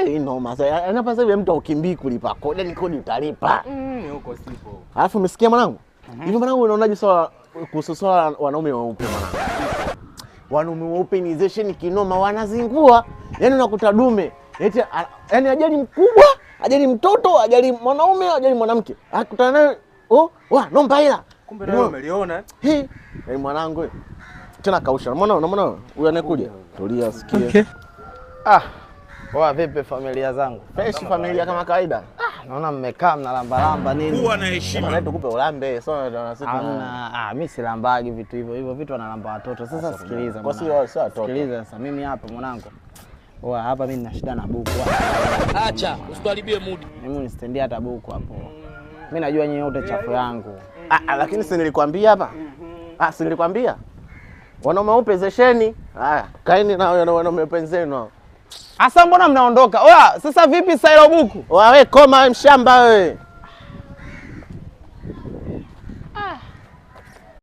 noma. Anapa sasa mtu ukimbii kulipa kodi, ni kodi utalipa. Huko sipo. Alafu umesikia mwanangu? Hivi mwanangu unaonaje swala kuhusu swala wanaume weupe mwanangu? Wanaume weupe ni zesheni kinoma, wanazingua. Yaani unakuta dume, yaani ajali mkubwa, ajali mtoto, ajali mwanaume, ajali mwanamke. Akutana naye, nomba hela. Kumbe nawe umeliona. Yaani mwanangu tena kausha. Unaona huyu anayekuja? Tulia sikia. Okay. Vipi familia zangu? Fresh familia kama kawaida. Naona mmekaa mnalamba nini? Kuwa na heshima. Sasa tukupe ulambe. Mimi silambagi vitu hivyo. Hivyo vitu wanalamba watoto. Sasa sikiliza. Kwa sio watoto. Sikiliza sasa mimi hapa mwanangu. Hapa mimi nina shida na buku. Acha, usituharibie mood. Mimi nistendia hata buku hapo. Mimi najua nyinyi wote chafu yangu. Lakini si nilikwambia hapa? Si nilikwambia? Wanaume weupe zesheni. Haya, kaeni na wanaume wenzenu. Asa mbona mnaondoka? Sasa vipi sasa ile buku? Wewe koma wewe mshamba wewe.